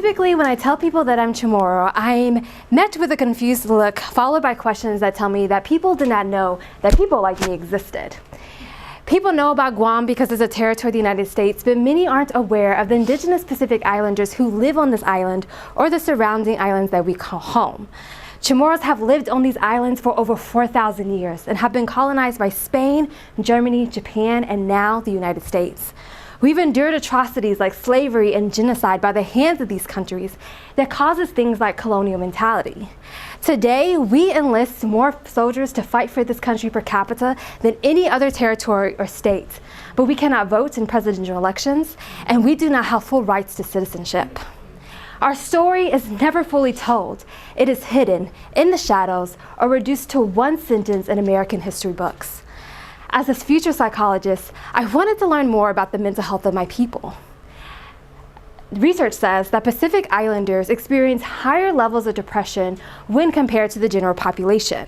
Typically, when I tell people that I'm Charmoru, I'm met with a confused look, followed by questions that tell me that people did not know that people like me existed. People know about Guam because it's a territory of the United States, but many aren't aware of the indigenous Pacific Islanders who live on this island or the surrounding islands that we call home. Chamorros have lived on these islands for over 4,000 years and have been colonized by Spain, Germany, Japan, and now the United States. We've endured atrocities like slavery and genocide by the hands of these countries that causes things like colonial mentality. Today, we enlist more soldiers to fight for this country per capita than any other territory or state, but we cannot vote in presidential elections, and we do not have full rights to citizenship. Our story is never fully told. It is hidden in the shadows or reduced to one sentence in American history books. As a future psychologist, I wanted to learn more about the mental health of my people. Research says that Pacific Islanders experience higher levels of depression when compared to the general population.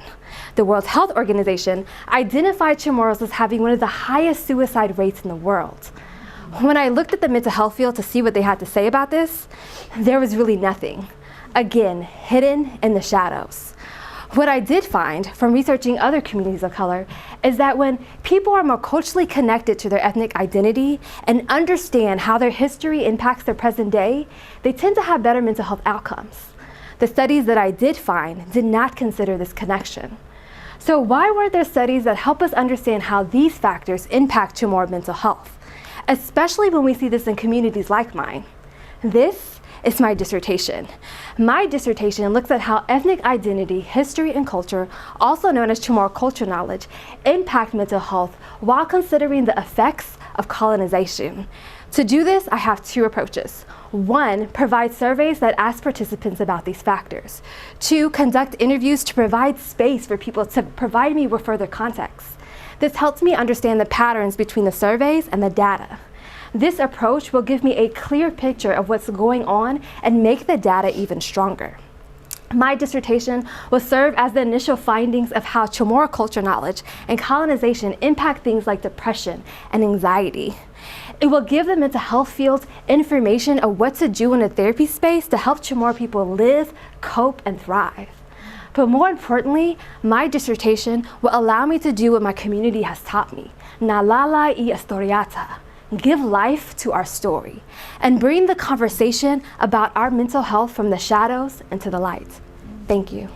The World Health Organization identified Chamorros as having one of the highest suicide rates in the world. When I looked at the mental health field to see what they had to say about this, there was really nothing. Again, hidden in the shadows. What I did find from researching other communities of color is that when people are more culturally connected to their ethnic identity and understand how their history impacts their present day, they tend to have better mental health outcomes. The studies that I did find did not consider this connection. So why weren't there studies that help us understand how these factors impact Chamorro mental health, especially when we see this in communities like mine? This is my dissertation. My dissertation looks at how ethnic identity, history, and culture, also known as Chamorro culture knowledge, impact mental health while considering the effects of colonization. To do this, I have two approaches. One, provide surveys that ask participants about these factors. Two, conduct interviews to provide space for people to provide me with further context. This helps me understand the patterns between the surveys and the data. This approach will give me a clear picture of what's going on and make the data even stronger. My dissertation will serve as the initial findings of how Chamorro culture knowledge and colonization impact things like depression and anxiety. It will give the mental health field information of what to do in a therapy space to help Chamorro people live, cope, and thrive. But more importantly, my dissertation will allow me to do what my community has taught me, nalala y historiata. Give life to our story and bring the conversation about our mental health from the shadows into the light. Thank you.